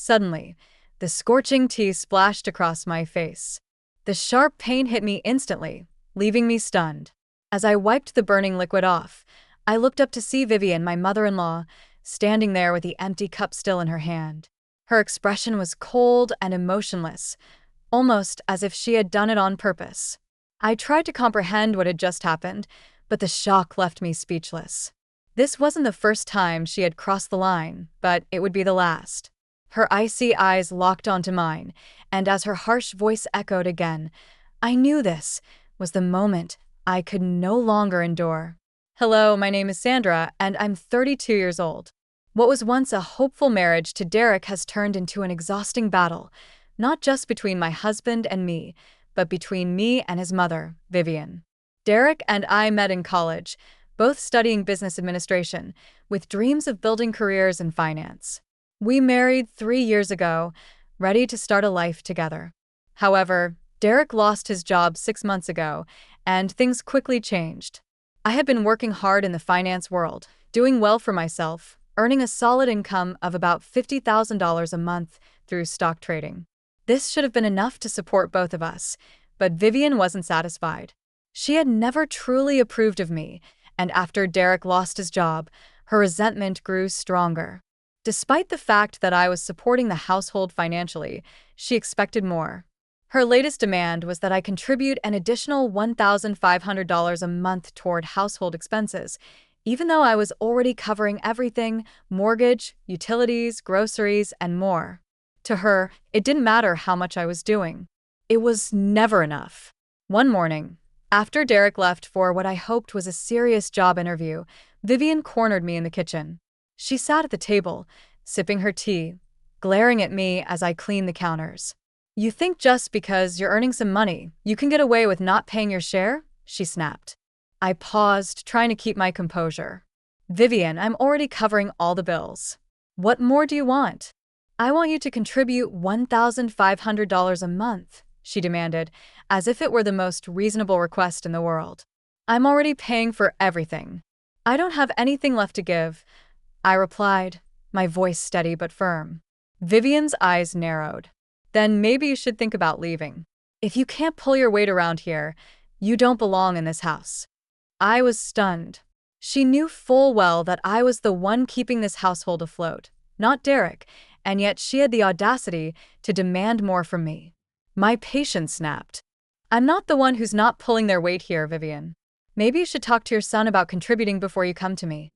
Suddenly, the scorching tea splashed across my face. The sharp pain hit me instantly, leaving me stunned. As I wiped the burning liquid off, I looked up to see Vivian, my mother-in-law, standing there with the empty cup still in her hand. Her expression was cold and emotionless, almost as if she had done it on purpose. I tried to comprehend what had just happened, but the shock left me speechless. This wasn't the first time she had crossed the line, but it would be the last. Her icy eyes locked onto mine, and as her harsh voice echoed again, I knew this was the moment I could no longer endure. Hello, my name is Sandra, and I'm 32 years old. What was once a hopeful marriage to Derek has turned into an exhausting battle, not just between my husband and me, but between me and his mother, Vivian. Derek and I met in college, both studying business administration, with dreams of building careers in finance. We married 3 years ago, ready to start a life together. However, Derek lost his job 6 months ago, and things quickly changed. I had been working hard in the finance world, doing well for myself, earning a solid income of about $50,000 a month through stock trading. This should have been enough to support both of us, but Vivian wasn't satisfied. She had never truly approved of me, and after Derek lost his job, her resentment grew stronger. Despite the fact that I was supporting the household financially, she expected more. Her latest demand was that I contribute an additional $1,500 a month toward household expenses, even though I was already covering everything: mortgage, utilities, groceries, and more. To her, it didn't matter how much I was doing. It was never enough. One morning, after Derek left for what I hoped was a serious job interview, Vivian cornered me in the kitchen. She sat at the table, sipping her tea, glaring at me as I cleaned the counters. "You think just because you're earning some money, you can get away with not paying your share?" she snapped. I paused, trying to keep my composure. "Vivian, I'm already covering all the bills. What more do you want?" "I want you to contribute $1,500 a month," she demanded, as if it were the most reasonable request in the world. "I'm already paying for everything. I don't have anything left to give," I replied, my voice steady but firm. Vivian's eyes narrowed. "Then maybe you should think about leaving. If you can't pull your weight around here, you don't belong in this house." I was stunned. She knew full well that I was the one keeping this household afloat, not Derek, and yet she had the audacity to demand more from me. My patience snapped. "I'm not the one who's not pulling their weight here, Vivian. Maybe you should talk to your son about contributing before you come to me."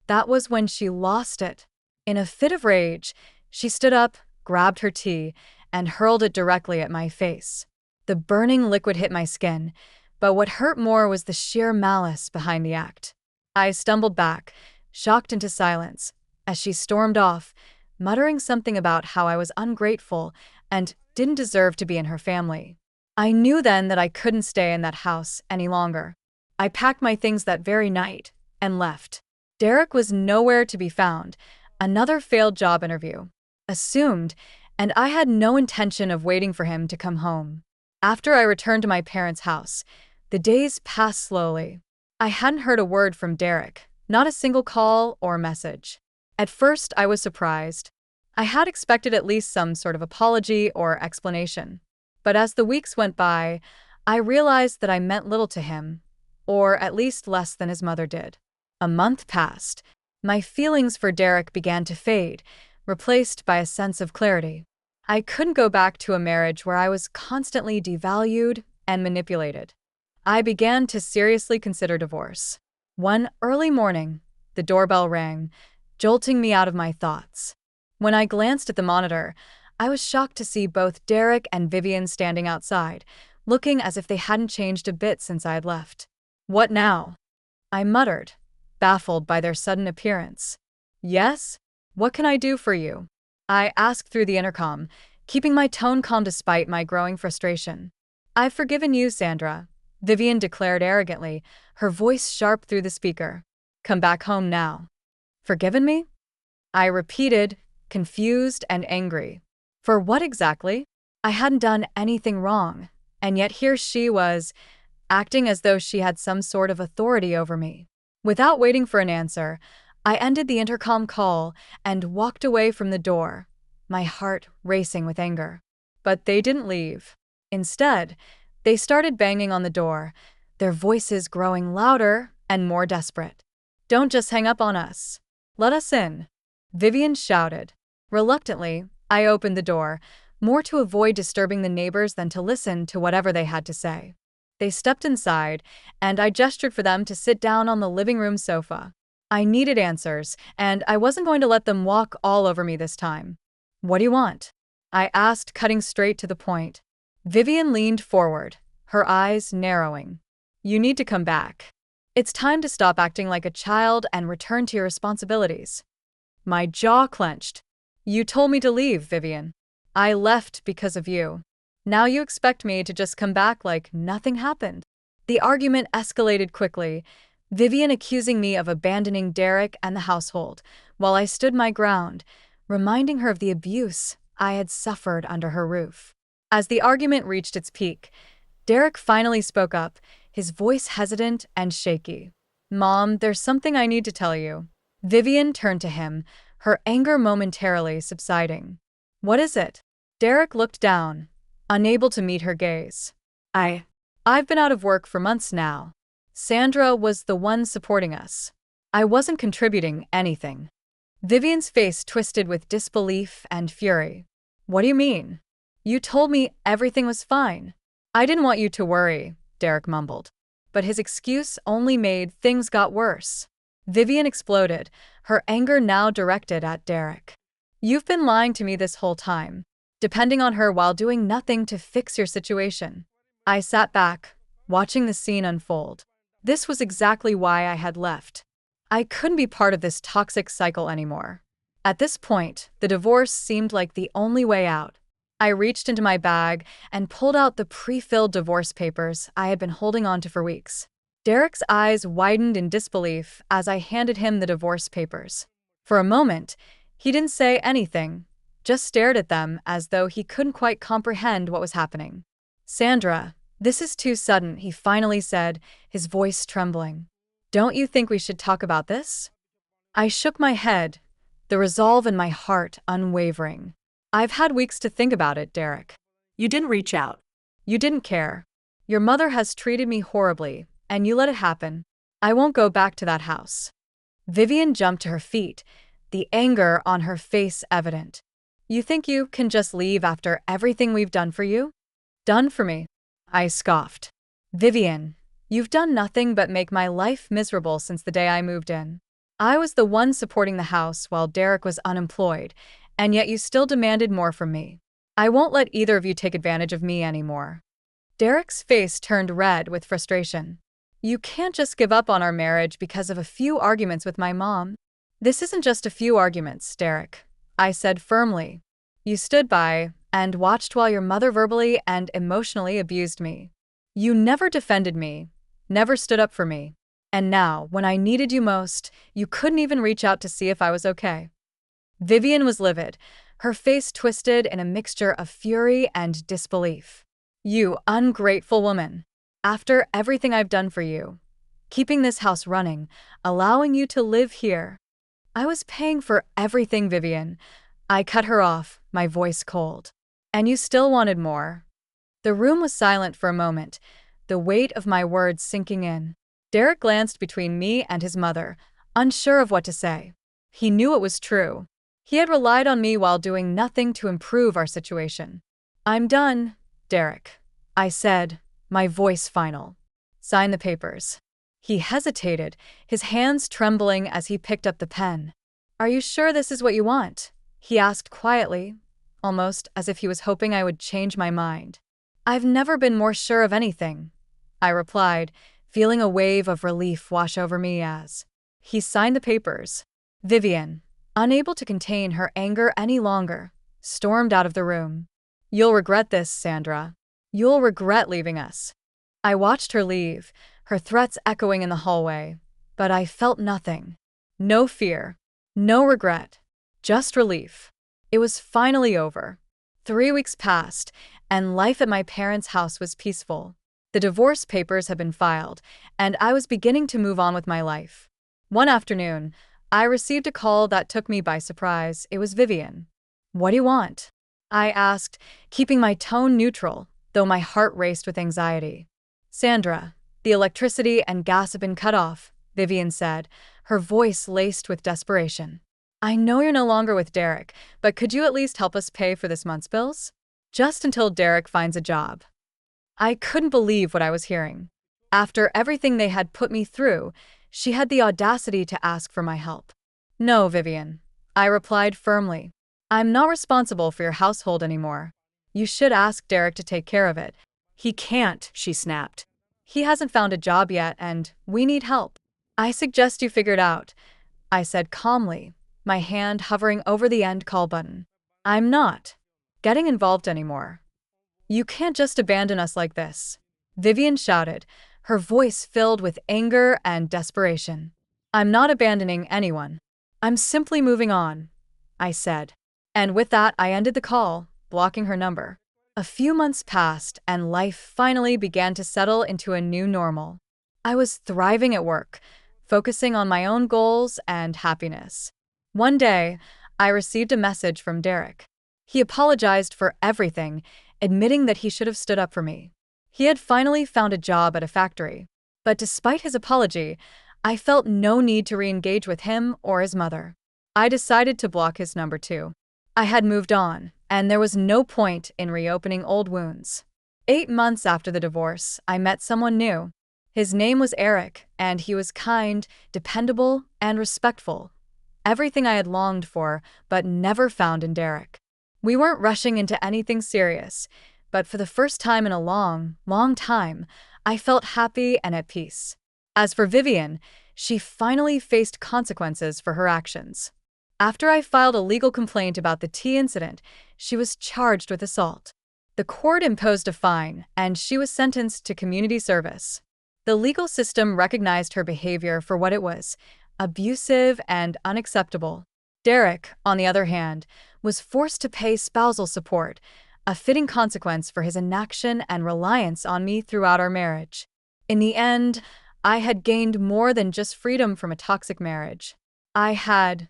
That was when she lost it. In a fit of rage, she stood up, grabbed her tea, and hurled it directly at my face. The burning liquid hit my skin, but what hurt more was the sheer malice behind the act. I stumbled back, shocked into silence, as she stormed off, muttering something about how I was ungrateful and didn't deserve to be in her family. I knew then that I couldn't stay in that house any longer. I packed my things that very night and left. Derek was nowhere to be found. Another failed job interview. Assumed, and I had no intention of waiting for him to come home. After I returned to my parents' house, the days passed slowly. I hadn't heard a word from Derek, not a single call or message. At first, I was surprised. I had expected at least some sort of apology or explanation. But as the weeks went by, I realized that I meant little to him, or at least less than his mother did. A month passed. My feelings for Derek began to fade, replaced by a sense of clarity. I couldn't go back to a marriage where I was constantly devalued and manipulated. I began to seriously consider divorce. One early morning, the doorbell rang, jolting me out of my thoughts. When I glanced at the monitor, I was shocked to see both Derek and Vivian standing outside, looking as if they hadn't changed a bit since I had left. "What now?" I muttered, baffled by their sudden appearance. "Yes? What can I do for you?" I asked through the intercom, keeping my tone calm despite my growing frustration. "I've forgiven you, Sandra," Vivian declared arrogantly, her voice sharp through the speaker. "Come back home now." "Forgiven me?" I repeated, confused and angry. For what exactly? I hadn't done anything wrong, and yet here she was, acting as though she had some sort of authority over me. Without waiting for an answer, I ended the intercom call and walked away from the door, my heart racing with anger. But they didn't leave. Instead, they started banging on the door, their voices growing louder and more desperate. "Don't just hang up on us. Let us in," Vivian shouted. Reluctantly, I opened the door, more to avoid disturbing the neighbors than to listen to whatever they had to say. They stepped inside, and I gestured for them to sit down on the living room sofa. I needed answers, and I wasn't going to let them walk all over me this time. "What do you want?" I asked, cutting straight to the point. Vivian leaned forward, her eyes narrowing. "You need to come back. It's time to stop acting like a child and return to your responsibilities." My jaw clenched. "You told me to leave, Vivian. I left because of you. Now you expect me to just come back like nothing happened." The argument escalated quickly, Vivian accusing me of abandoning Derek and the household, while I stood my ground, reminding her of the abuse I had suffered under her roof. As the argument reached its peak, Derek finally spoke up, his voice hesitant and shaky. "Mom, there's something I need to tell you." Vivian turned to him, her anger momentarily subsiding. "What is it?" Derek looked down, unable to meet her gaze. I've been out of work for months now. Sandra was the one supporting us. I wasn't contributing anything." Vivian's face twisted with disbelief and fury. "What do you mean? You told me everything was fine." "I didn't want you to worry," Derek mumbled. But his excuse only made things got worse. Vivian exploded, her anger now directed at Derek. "You've been lying to me this whole time, depending on her while doing nothing to fix your situation." I sat back, watching the scene unfold. This was exactly why I had left. I couldn't be part of this toxic cycle anymore. At this point, the divorce seemed like the only way out. I reached into my bag and pulled out the pre-filled divorce papers I had been holding on to for weeks. Derek's eyes widened in disbelief as I handed him the divorce papers. For a moment, he didn't say anything, just stared at them as though he couldn't quite comprehend what was happening. "Sandra, this is too sudden," he finally said, his voice trembling. "Don't you think we should talk about this?" I shook my head, the resolve in my heart unwavering. "I've had weeks to think about it, Derek." You didn't reach out. "You didn't care. Your mother has treated me horribly, and you let it happen. I won't go back to that house." Vivian jumped to her feet, the anger on her face evident. "You think you can just leave after everything we've done for you?" "Done for me?" I scoffed. "Vivian, you've done nothing but make my life miserable since the day I moved in. I was the one supporting the house while Derek was unemployed, and yet you still demanded more from me. I won't let either of you take advantage of me anymore." Derek's face turned red with frustration. "You can't just give up on our marriage because of a few arguments with my mom." "This isn't just a few arguments, Derek," I said firmly. "You stood by and watched while your mother verbally and emotionally abused me. You never defended me, never stood up for me. And now, when I needed you most, you couldn't even reach out to see if I was okay." Vivian was livid, her face twisted in a mixture of fury and disbelief. "You ungrateful woman. After everything I've done for you, keeping this house running, allowing you to live here." "I was paying for everything, Vivian." I cut her off, my voice cold. "And you still wanted more." The room was silent for a moment, the weight of my words sinking in. Derek glanced between me and his mother, unsure of what to say. He knew it was true. He had relied on me while doing nothing to improve our situation. "I'm done, Derek," I said, my voice final. "Sign the papers." He hesitated, his hands trembling as he picked up the pen. "Are you sure this is what you want?" he asked quietly, almost as if he was hoping I would change my mind. "I've never been more sure of anything," I replied, feeling a wave of relief wash over me as he signed the papers. Vivian, unable to contain her anger any longer, stormed out of the room. "You'll regret this, Sandra. You'll regret leaving us." I watched her leave, her threats echoing in the hallway, but I felt nothing. No fear, no regret, just relief. It was finally over. 3 weeks passed, and life at my parents' house was peaceful. The divorce papers had been filed, and I was beginning to move on with my life. One afternoon, I received a call that took me by surprise. It was Vivian. "What do you want?" I asked, keeping my tone neutral, though my heart raced with anxiety. "Sandra, the electricity and gas have been cut off," Vivian said, her voice laced with desperation. "I know you're no longer with Derek, but could you at least help us pay for this month's bills? Just until Derek finds a job." I couldn't believe what I was hearing. After everything they had put me through, she had the audacity to ask for my help. "No, Vivian," I replied firmly. "I'm not responsible for your household anymore. You should ask Derek to take care of it." "He can't," she snapped. "He hasn't found a job yet, and we need help." "I suggest you figure it out," I said calmly, my hand hovering over the end call button. "I'm not getting involved anymore. You can't just abandon us like this," Vivian shouted, her voice filled with anger and desperation. "I'm not abandoning anyone. I'm simply moving on," I said. And with that, I ended the call, blocking her number. A few months passed, and life finally began to settle into a new normal. I was thriving at work, focusing on my own goals and happiness. One day, I received a message from Derek. He apologized for everything, admitting that he should have stood up for me. He had finally found a job at a factory. But despite his apology, I felt no need to re-engage with him or his mother. I decided to block his number too. I had moved on, and there was no point in reopening old wounds. 8 months after the divorce, I met someone new. His name was Eric, and he was kind, dependable, and respectful. Everything I had longed for, but never found in Derek. We weren't rushing into anything serious, but for the first time in a long, long time, I felt happy and at peace. As for Vivian, she finally faced consequences for her actions. After I filed a legal complaint about the tea incident, she was charged with assault. The court imposed a fine, and she was sentenced to community service. The legal system recognized her behavior for what it was: abusive and unacceptable. Derek, on the other hand, was forced to pay spousal support, a fitting consequence for his inaction and reliance on me throughout our marriage. In the end, I had gained more than just freedom from a toxic marriage. I had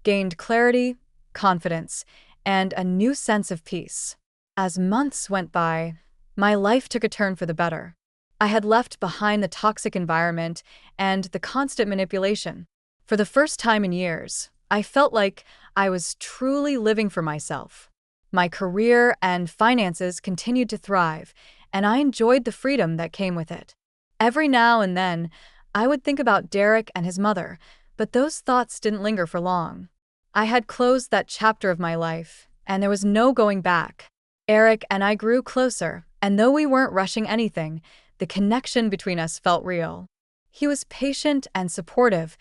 gained clarity, confidence, and a new sense of peace. As months went by, my life took a turn for the better. I had left behind the toxic environment and the constant manipulation. For the first time in years, I felt like I was truly living for myself. My career and finances continued to thrive, and I enjoyed the freedom that came with it. Every now and then, I would think about Derek and his mother, but those thoughts didn't linger for long. I had closed that chapter of my life, and there was no going back. Eric and I grew closer, and though we weren't rushing anything, the connection between us felt real. He was patient and supportive,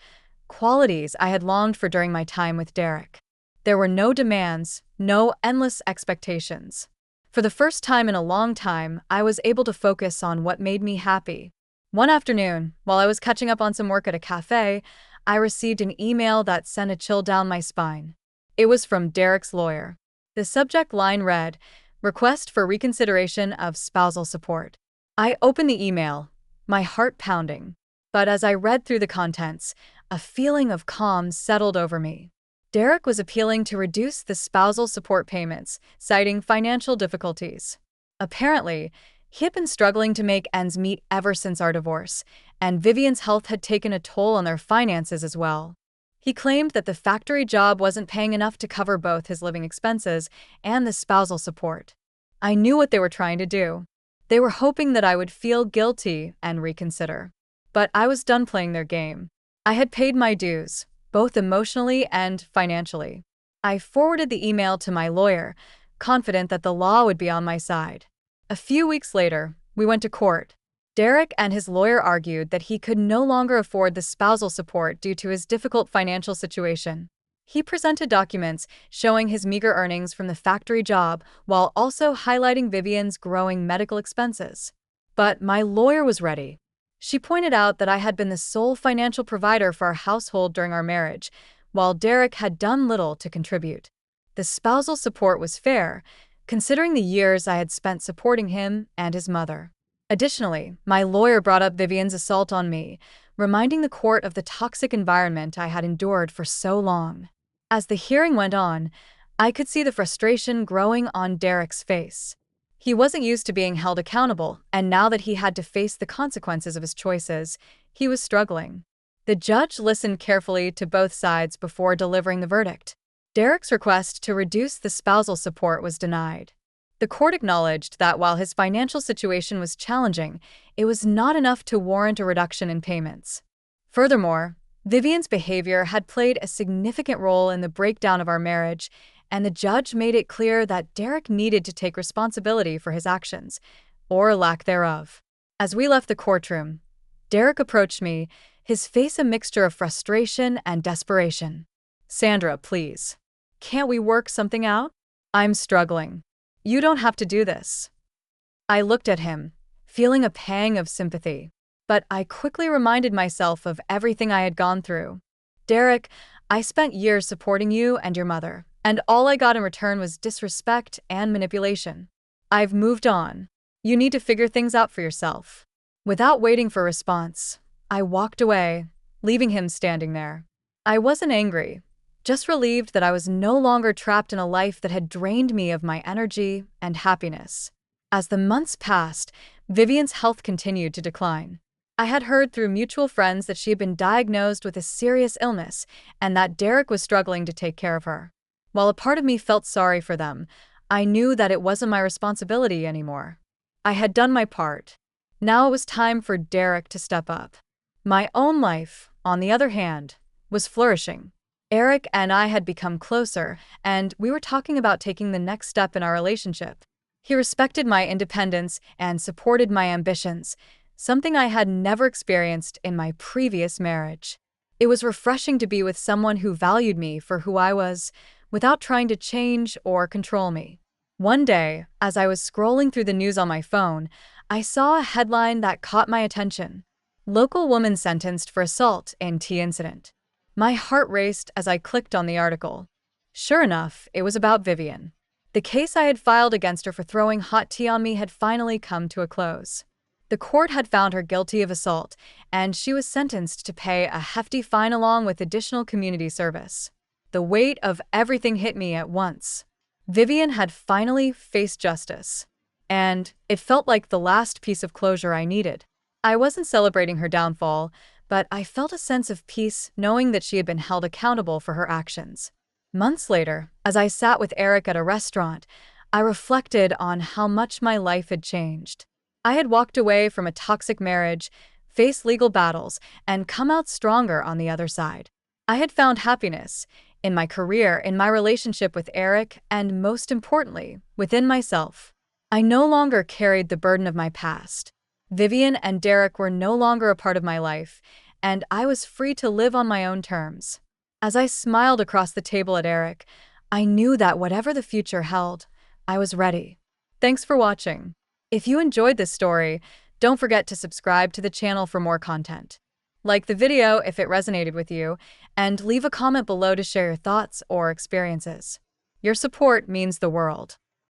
qualities I had longed for during my time with Derek. There were no demands, no endless expectations. For the first time in a long time, I was able to focus on what made me happy. One afternoon, while I was catching up on some work at a cafe, I received an email that sent a chill down my spine. It was from Derek's lawyer. The subject line read, "Request for reconsideration of spousal support." I opened the email, my heart pounding. But as I read through the contents, a feeling of calm settled over me. Derek was appealing to reduce the spousal support payments, citing financial difficulties. Apparently, he had been struggling to make ends meet ever since our divorce, and Vivian's health had taken a toll on their finances as well. He claimed that the factory job wasn't paying enough to cover both his living expenses and the spousal support. I knew what they were trying to do. They were hoping that I would feel guilty and reconsider. But I was done playing their game. I had paid my dues, both emotionally and financially. I forwarded the email to my lawyer, confident that the law would be on my side. A few weeks later, we went to court. Derek and his lawyer argued that he could no longer afford the spousal support due to his difficult financial situation. He presented documents showing his meager earnings from the factory job while also highlighting Vivian's growing medical expenses. But my lawyer was ready. She pointed out that I had been the sole financial provider for our household during our marriage, while Derek had done little to contribute. The spousal support was fair, considering the years I had spent supporting him and his mother. Additionally, my lawyer brought up Vivian's assault on me, reminding the court of the toxic environment I had endured for so long. As the hearing went on, I could see the frustration growing on Derek's face. He wasn't used to being held accountable, and now that he had to face the consequences of his choices, he was struggling. The judge listened carefully to both sides before delivering the verdict. Derek's request to reduce the spousal support was denied. The court acknowledged that while his financial situation was challenging, it was not enough to warrant a reduction in payments. Furthermore, Vivian's behavior had played a significant role in the breakdown of our marriage, and the judge made it clear that Derek needed to take responsibility for his actions, or lack thereof. As we left the courtroom, Derek approached me, his face a mixture of frustration and desperation. "Sandra, please. Can't we work something out? I'm struggling. You don't have to do this." I looked at him, feeling a pang of sympathy. But I quickly reminded myself of everything I had gone through. "Derek, I spent years supporting you and your mother, and all I got in return was disrespect and manipulation. I've moved on. You need to figure things out for yourself." Without waiting for a response, I walked away, leaving him standing there. I wasn't angry, just relieved that I was no longer trapped in a life that had drained me of my energy and happiness. As the months passed, Vivian's health continued to decline. I had heard through mutual friends that she had been diagnosed with a serious illness and that Derek was struggling to take care of her. While a part of me felt sorry for them, I knew that it wasn't my responsibility anymore. I had done my part. Now it was time for Derek to step up. My own life, on the other hand, was flourishing. Eric and I had become closer, and we were talking about taking the next step in our relationship. He respected my independence and supported my ambitions, something I had never experienced in my previous marriage. It was refreshing to be with someone who valued me for who I was, without trying to change or control me. One day, as I was scrolling through the news on my phone, I saw a headline that caught my attention. "Local woman sentenced for assault in tea incident." My heart raced as I clicked on the article. Sure enough, it was about Vivian. The case I had filed against her for throwing hot tea on me had finally come to a close. The court had found her guilty of assault, and she was sentenced to pay a hefty fine along with additional community service. The weight of everything hit me at once. Vivian had finally faced justice, and it felt like the last piece of closure I needed. I wasn't celebrating her downfall, but I felt a sense of peace knowing that she had been held accountable for her actions. Months later, as I sat with Eric at a restaurant, I reflected on how much my life had changed. I had walked away from a toxic marriage, faced legal battles, and come out stronger on the other side. I had found happiness in my career, in my relationship with Eric, and most importantly, within myself. I no longer carried the burden of my past. Vivian and Derek were no longer a part of my life, and I was free to live on my own terms. As I smiled across the table at Eric, I knew that whatever the future held, I was ready. Thanks for watching. If you enjoyed this story, don't forget to subscribe to the channel for more content. Like the video if it resonated with you, and leave a comment below to share your thoughts or experiences. Your support means the world.